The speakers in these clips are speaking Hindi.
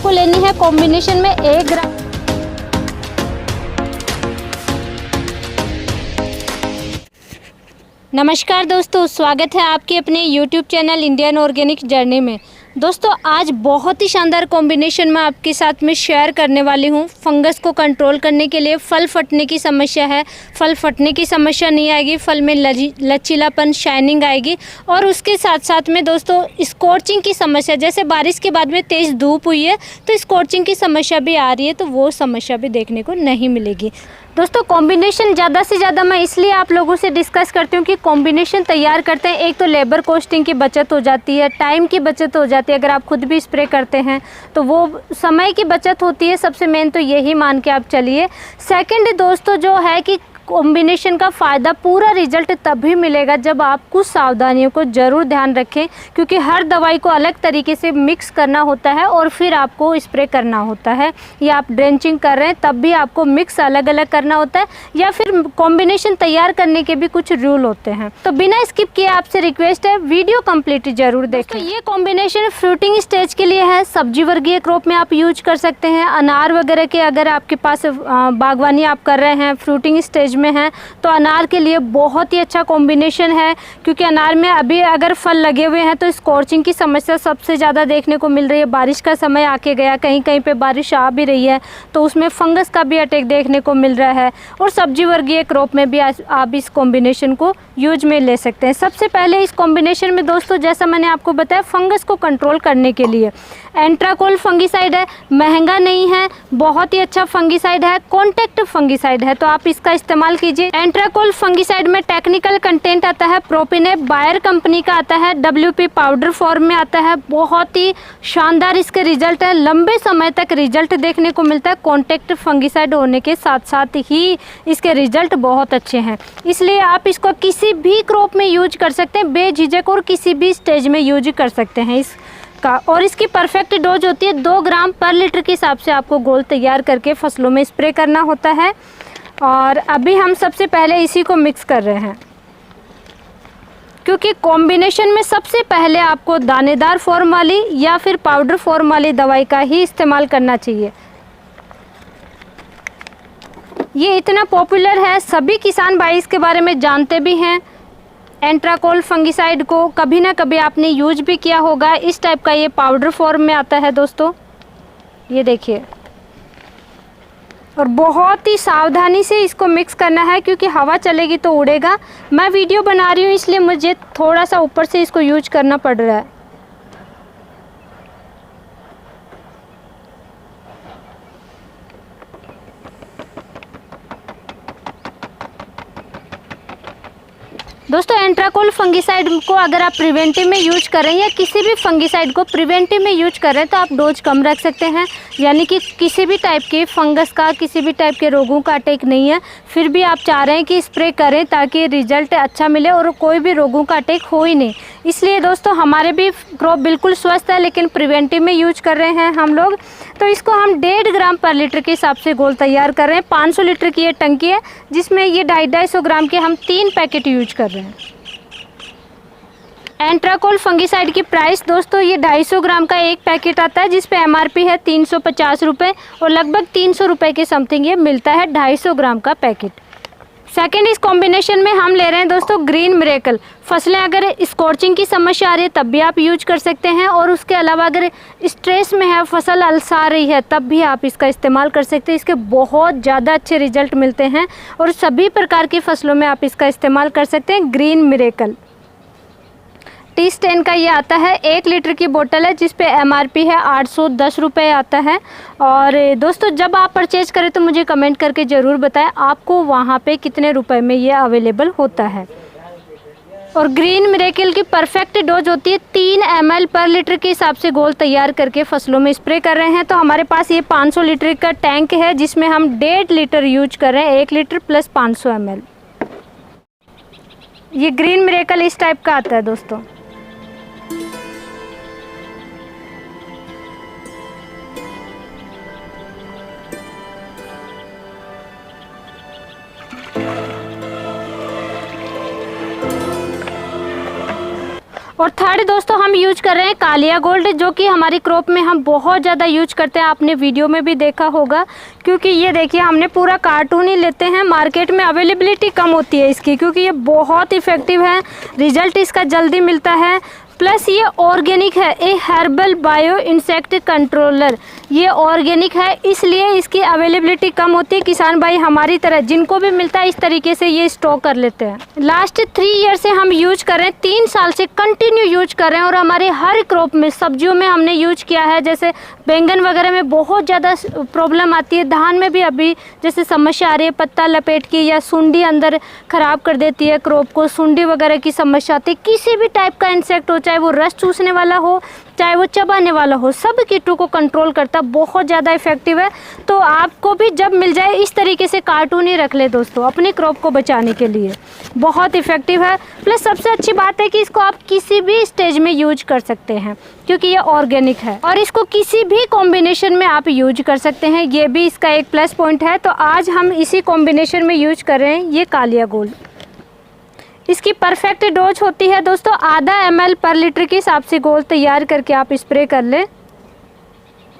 आपको लेनी है कॉम्बिनेशन में 1 ग्राम। नमस्कार दोस्तों, स्वागत है आपके अपने YouTube channel Indian organic journey में। दोस्तों आज बहुत ही शानदार कॉम्बिनेशन में आपके साथ में शेयर करने वाली हूँ। फंगस को कंट्रोल करने के लिए फल फटने की समस्या है, फल फटने की समस्या नहीं आएगी, फल में लचीलापन, शाइनिंग आएगी। और उसके साथ साथ में दोस्तों स्कॉर्चिंग की समस्या, जैसे बारिश के बाद में तेज़ धूप हुई है तो स्कॉर्चिंग की समस्या भी आ रही है, तो वो समस्या भी देखने को नहीं मिलेगी। दोस्तों कॉम्बिनेशन ज़्यादा से ज़्यादा मैं इसलिए आप लोगों से डिस्कस करती हूँ कि कॉम्बिनेशन तैयार करते हैं, एक तो लेबर कॉस्टिंग की बचत हो जाती है, टाइम की बचत हो जाती है। अगर आप खुद भी स्प्रे करते हैं तो वो समय की बचत होती है, सबसे मेन तो यही मान के आप चलिए। सेकंड दोस्तों जो है कि कॉम्बिनेशन का फ़ायदा, पूरा रिजल्ट तभी मिलेगा जब आप कुछ सावधानियों को ज़रूर ध्यान रखें, क्योंकि हर दवाई को अलग तरीके से मिक्स करना होता है और फिर आपको स्प्रे करना होता है। या आप ड्रेंचिंग कर रहे हैं तब भी आपको मिक्स अलग अलग करना होता है, या फिर कॉम्बिनेशन तैयार करने के भी कुछ रूल होते हैं। तो बिना स्किप किए आपसे रिक्वेस्ट है, वीडियो कंप्लीट जरूर देखें। ये कॉम्बिनेशन फ्रूटिंग स्टेज के लिए है, सब्जी वर्गीय क्रॉप में आप यूज कर सकते हैं। अनार वगैरह के अगर आपके पास बागवानी आप कर रहे हैं, फ्रूटिंग स्टेज में है, तो अनार के लिए बहुत ही अच्छा कॉम्बिनेशन है। क्योंकि अनार में अभी अगर फल लगे हुए हैं तो स्कॉर्चिंग की समस्या सबसे ज़्यादा देखने को मिल रही है। बारिश का समय आके गया, कहीं कहीं पे बारिश आ भी रही है तो उसमें फंगस का भी अटैक देखने को मिल रहा है। और सब्जी वर्गीय क्रॉप में भी आप इस कॉम्बिनेशन को यूज में ले सकते हैं। सबसे पहले इस कॉम्बिनेशन में दोस्तों, जैसा मैंने आपको बताया, फंगस को कंट्रोल करने के लिए एंट्राकोल फंगिसाइड है, महंगा नहीं है, बहुत ही अच्छा फंगिसाइड है, कॉन्टैक्ट फंगिसाइड है, तो आप इसका इस्तेमाल कीजिए। एंट्राकोल फंगिसाइड में टेक्निकल कंटेंट आता है प्रोपिनेप, बायर कंपनी का आता है, WP पाउडर फॉर्म में आता है। बहुत ही शानदार इसके रिजल्ट है, लंबे समय तक रिजल्ट देखने को मिलता है। कॉन्टैक्ट फंगिसाइड होने के साथ साथ ही इसके रिजल्ट बहुत अच्छे हैं, इसलिए आप इसको किसी भी क्रॉप में यूज कर सकते हैं बेझिझक, और किसी भी स्टेज में यूज कर सकते हैं इसका। और इसकी परफेक्ट डोज होती है 2 ग्राम पर लीटर के हिसाब से आपको घोल तैयार करके फसलों में स्प्रे करना होता है। और अभी हम सबसे पहले इसी को मिक्स कर रहे हैं, क्योंकि कॉम्बिनेशन में सबसे पहले आपको दानेदार फॉर्म वाली या फिर पाउडर फॉर्म वाली दवाई का ही इस्तेमाल करना चाहिए। ये इतना पॉपुलर है, सभी किसान भाई इसके बारे में जानते भी हैं। एंट्राकोल फंगिसाइड को कभी ना कभी आपने यूज भी किया होगा। इस टाइप का ये पाउडर फॉर्म में आता है दोस्तों, ये देखिए। और बहुत ही सावधानी से इसको मिक्स करना है, क्योंकि हवा चलेगी तो उड़ेगा। मैं वीडियो बना रही हूँ इसलिए मुझे थोड़ा सा ऊपर से इसको यूज करना पड़ रहा है। दोस्तों एंट्राकोल फंगिसाइड को अगर आप प्रिवेंटिव में यूज कर रहे हैं, या किसी भी फंगिसाइड को प्रिवेंटिव में यूज कर रहे हैं, तो आप डोज कम रख सकते हैं। यानी कि किसी भी टाइप के फंगस का, किसी भी टाइप के रोगों का अटैक नहीं है, फिर भी आप चाह रहे हैं कि स्प्रे करें ताकि रिजल्ट अच्छा मिले और कोई भी रोगों का अटैक हो ही नहीं। इसलिए दोस्तों हमारे भी क्रॉप बिल्कुल स्वस्थ है, लेकिन प्रिवेंटिव में यूज कर रहे हैं हम लोग। तो इसको हम 1.5 ग्राम पर लीटर के हिसाब से घोल तैयार कर रहे हैं। 500 लीटर की ये टंकी है, जिसमें ये 250 ग्राम के हम 3 पैकेट यूज कर रहे हैं। एंट्राकोल फंगिसाइड की प्राइस दोस्तों, ये 250 ग्राम का एक पैकेट आता है, जिस पे MRP है 350 रुपये, और लगभग 300 रुपये के समथिंग ये मिलता है 250 ग्राम का पैकेट। सेकेंड, इस कॉम्बिनेशन में हम ले रहे हैं दोस्तों ग्रीन मिरेकल। फसलें अगर स्कॉर्चिंग की समस्या आ रही है तब भी आप यूज कर सकते हैं, और उसके अलावा अगर स्ट्रेस में है, फसल अलसा रही है, तब भी आप इसका इस्तेमाल कर सकते हैं। इसके बहुत ज़्यादा अच्छे रिजल्ट मिलते हैं और सभी प्रकार की फसलों में आप इसका इस्तेमाल कर सकते हैं। ग्रीन मिरेकल T10 का ये आता है, 1 लीटर की बोतल है, जिस पे MRP है 810 रुपये आता है। और दोस्तों जब आप परचेज करें तो मुझे कमेंट करके ज़रूर बताएं आपको वहाँ पे कितने रुपए में ये अवेलेबल होता है। और ग्रीन मिरेकल की परफेक्ट डोज होती है 3 ml पर लीटर के हिसाब से घोल तैयार करके फसलों में स्प्रे कर रहे हैं। तो हमारे पास ये 500 लीटर का टैंक है, जिसमें हम 1.5 लीटर यूज कर रहे हैं, 1 लीटर प्लस 500 ml। ये ग्रीन मिरेकल इस टाइप का आता है दोस्तों। और थर्ड दोस्तों हम यूज कर रहे हैं कालिया गोल्ड, जो कि हमारी क्रॉप में हम बहुत ज़्यादा यूज करते हैं। आपने वीडियो में भी देखा होगा, क्योंकि ये देखिए हमने पूरा कार्टून ही लेते हैं। मार्केट में अवेलेबिलिटी कम होती है इसकी, क्योंकि ये बहुत इफ़ेक्टिव है, रिजल्ट इसका जल्दी मिलता है। प्लस ये ऑर्गेनिक है, ए हर्बल बायो इंसेक्ट कंट्रोलर। ये ऑर्गेनिक है, इसलिए इसकी अवेलेबिलिटी कम होती है। किसान भाई हमारी तरह जिनको भी मिलता है इस तरीके से ये स्टॉक कर लेते हैं। लास्ट 3 ईयर से हम यूज कर रहे हैं, 3 साल से कंटिन्यू यूज कर रहे हैं। और हमारे हर क्रॉप में, सब्जियों में हमने यूज किया है। जैसे बैंगन वगैरह में बहुत ज़्यादा प्रॉब्लम आती है, धान में भी अभी जैसे समस्या आ रही है पत्ता लपेट की, या सुंडी अंदर खराब कर देती है क्रॉप को, सुंडी वगैरह की समस्या आती है। किसी भी टाइप का इंसेक्ट हो, चाहे वो रस चूसने वाला हो, चाहे वो चबाने वाला हो, सब कीटों को कंट्रोल करता, बहुत ज़्यादा इफेक्टिव है। तो आपको भी जब मिल जाए इस तरीके से कार्टून ही रख ले दोस्तों, अपनी क्रॉप को बचाने के लिए बहुत इफेक्टिव है। प्लस सबसे अच्छी बात है कि इसको आप किसी भी स्टेज में यूज कर सकते हैं, क्योंकि ये ऑर्गेनिक है और इसको किसी भी कॉम्बिनेशन में आप यूज कर सकते हैं। ये भी इसका एक प्लस पॉइंट है। तो आज हम इसी कॉम्बिनेशन में यूज कर रहे हैं ये कालिया गोल्ड। इसकी परफेक्ट डोज होती है दोस्तों आधा ml पर लीटर के हिसाब से घोल तैयार करके आप स्प्रे कर लें।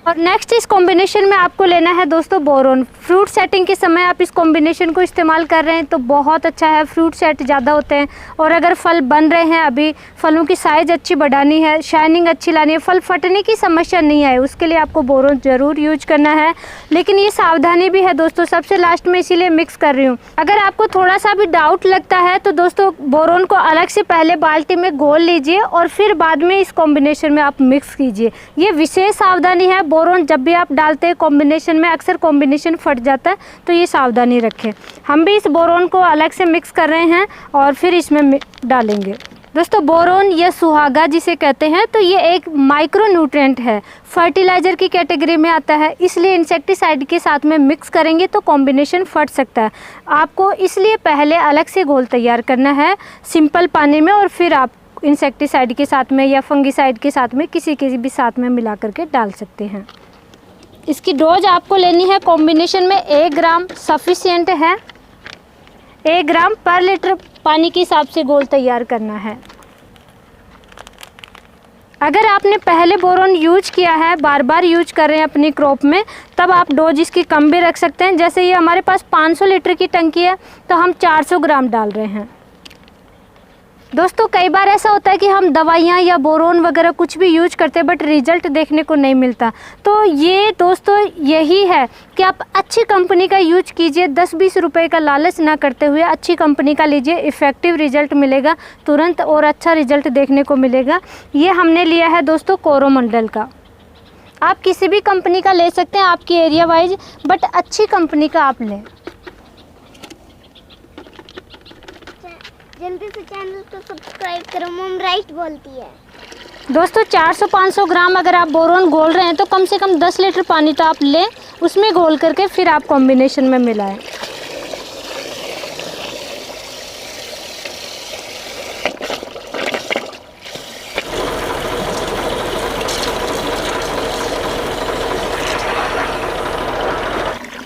और नेक्स्ट इस कॉम्बिनेशन में आपको लेना है दोस्तों बोरोन। फ्रूट सेटिंग के समय आप इस कॉम्बिनेशन को इस्तेमाल कर रहे हैं तो बहुत अच्छा है, फ्रूट सेट ज़्यादा होते हैं। और अगर फल बन रहे हैं, अभी फलों की साइज़ अच्छी बढ़ानी है, शाइनिंग अच्छी लानी है, फल फटने की समस्या नहीं आए, उसके लिए आपको बोरोन ज़रूर यूज करना है। लेकिन ये सावधानी भी है दोस्तों, सबसे लास्ट में इसीलिए मिक्स कर रही हूँ। अगर आपको थोड़ा सा भी डाउट लगता है तो दोस्तों बोरोन को अलग से पहले बाल्टी में घोल लीजिए और फिर बाद में इस कॉम्बिनेशन में आप मिक्स कीजिए। ये विशेष सावधानी है, बोरोन जब भी आप डालते हैं कॉम्बिनेशन में अक्सर कॉम्बिनेशन फट जाता है, तो ये सावधानी रखें। हम भी इस बोरोन को अलग से मिक्स कर रहे हैं और फिर इसमें डालेंगे। दोस्तों बोरोन या सुहागा जिसे कहते हैं, तो ये एक माइक्रो न्यूट्रिएंट है, फर्टिलाइज़र की कैटेगरी में आता है, इसलिए इंसेक्टिसाइड के साथ में मिक्स करेंगे तो कॉम्बिनेशन फट सकता है। आपको इसलिए पहले अलग से घोल तैयार करना है सिंपल पानी में, और फिर आप इंसेक्टिसाइड के साथ में या फंगिसाइड के साथ में किसी भी साथ में मिला करके डाल सकते हैं। इसकी डोज आपको लेनी है कॉम्बिनेशन में 1 ग्राम सफिशिएंट है। 1 ग्राम पर लीटर पानी के हिसाब से घोल तैयार करना है। अगर आपने पहले बोरोन यूज किया है, बार बार यूज कर रहे हैं अपनी क्रॉप में, तब आप डोज इसकी कम भी रख सकते हैं। जैसे ये हमारे पास 500 लीटर की टंकी है तो हम 400 ग्राम डाल रहे हैं। दोस्तों कई बार ऐसा होता है कि हम दवाइयाँ या बोरोन वगैरह कुछ भी यूज करते हैं बट रिजल्ट देखने को नहीं मिलता। तो ये दोस्तों यही है कि आप अच्छी कंपनी का यूज कीजिए, 10-20 रुपए का लालच ना करते हुए अच्छी कंपनी का लीजिए, इफ़ेक्टिव रिजल्ट मिलेगा तुरंत और अच्छा रिजल्ट देखने को मिलेगा। ये हमने लिया है दोस्तों कोरोमंडल का। आप किसी भी कंपनी का ले सकते हैं आपकी एरिया वाइज, बट अच्छी कंपनी का आप लें। जल्दी से चैनल को सब्सक्राइब करो, मम राइट बोलती है। दोस्तों 400-500 ग्राम अगर आप बोरोन घोल रहे हैं तो कम से कम 10 लीटर पानी तो आप लें, उसमें घोल करके फिर आप कॉम्बिनेशन में मिलाएं।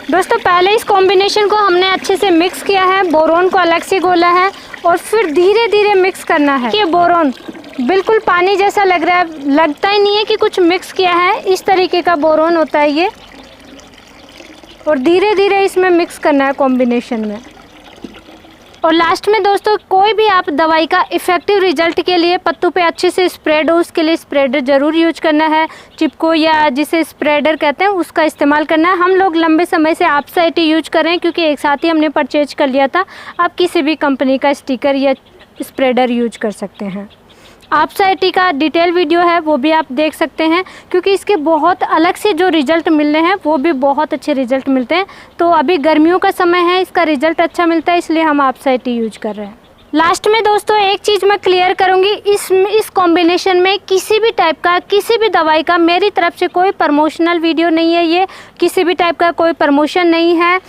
दोस्तों पहले इस कॉम्बिनेशन को हमने अच्छे से मिक्स किया है, बोरोन को अलग से घोला है और फिर धीरे धीरे मिक्स करना है। ये बोरोन बिल्कुल पानी जैसा लग रहा है, लगता ही नहीं है कि कुछ मिक्स किया है, इस तरीके का बोरोन होता है ये। और धीरे धीरे इसमें मिक्स करना है कॉम्बिनेशन में। और लास्ट में दोस्तों कोई भी आप दवाई का इफ़ेक्टिव रिजल्ट के लिए पत्तों पे अच्छे से स्प्रेड हो, उसके लिए स्प्रेडर ज़रूर यूज करना है। चिपको या जिसे स्प्रेडर कहते हैं उसका इस्तेमाल करना है। हम लोग लंबे समय से आपसाइटी यूज कर रहे हैं क्योंकि एक साथ ही हमने परचेज कर लिया था। आप किसी भी कंपनी का स्टिकर या स्प्रेडर यूज कर सकते हैं। आपसाइटी का डिटेल वीडियो है वो भी आप देख सकते हैं, क्योंकि इसके बहुत अलग से जो रिज़ल्ट मिलने हैं वो भी बहुत अच्छे रिज़ल्ट मिलते हैं। तो अभी गर्मियों का समय है, इसका रिज़ल्ट अच्छा मिलता है, इसलिए हम आपसाइटी यूज कर रहे हैं। लास्ट में दोस्तों एक चीज़ मैं क्लियर करूंगी, इस कॉम्बिनेशन में किसी भी टाइप का, किसी भी दवाई का मेरी तरफ से कोई प्रमोशनल वीडियो नहीं है। ये किसी भी टाइप का कोई प्रमोशन नहीं है।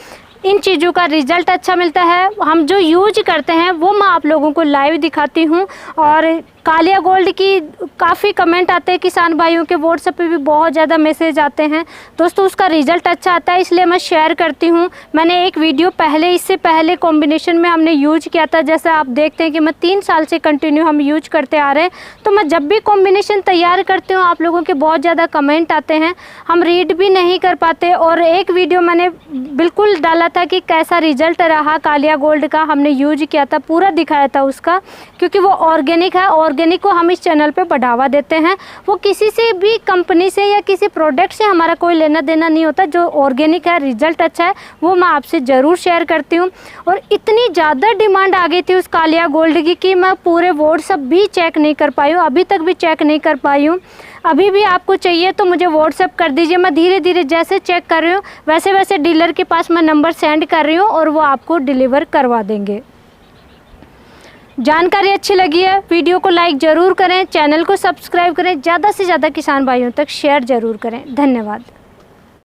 इन चीज़ों का रिज़ल्ट अच्छा मिलता है, हम जो यूज करते हैं वो मैं आप लोगों को लाइव दिखाती हूँ। और कालिया गोल्ड की काफ़ी कमेंट आते हैं किसान भाइयों के, व्हाट्सएप पे भी बहुत ज़्यादा मैसेज आते हैं दोस्तों। उसका रिजल्ट अच्छा आता है इसलिए मैं शेयर करती हूँ। मैंने एक वीडियो पहले, इससे पहले कॉम्बिनेशन में हमने यूज किया था। जैसे आप देखते हैं कि मैं 3 साल से कंटिन्यू हम यूज करते आ रहे हैं। तो मैं जब भी कॉम्बिनेशन तैयार करती हूँ आप लोगों के बहुत ज़्यादा कमेंट आते हैं, हम रीड भी नहीं कर पाते। और एक वीडियो मैंने बिल्कुल डाला था कि कैसा रिजल्ट रहा कालिया गोल्ड का, हमने यूज किया था, पूरा दिखाया था उसका, क्योंकि वो ऑर्गेनिक है। ऑर्गेनिक को हम इस चैनल पे बढ़ावा देते हैं। वो किसी से भी कंपनी से या किसी प्रोडक्ट से हमारा कोई लेना देना नहीं होता। जो ऑर्गेनिक है, रिजल्ट अच्छा है, वो मैं आपसे ज़रूर शेयर करती हूँ। और इतनी ज़्यादा डिमांड आ गई थी उस कालिया गोल्ड की कि मैं पूरे व्हाट्सएप भी चेक नहीं कर पाई हूँ, अभी तक भी चेक नहीं कर पाई हूँ। अभी भी आपको चाहिए तो मुझे व्हाट्सएप कर दीजिए। मैं धीरे धीरे जैसे चेक कर रही हूँ वैसे वैसे डीलर के पास मैं नंबर सेंड कर रही हूँ और वो आपको डिलीवर करवा देंगे। जानकारी अच्छी लगी है, वीडियो को लाइक ज़रूर करें, चैनल को सब्सक्राइब करें, ज़्यादा से ज़्यादा किसान भाइयों तक शेयर ज़रूर करें। धन्यवाद।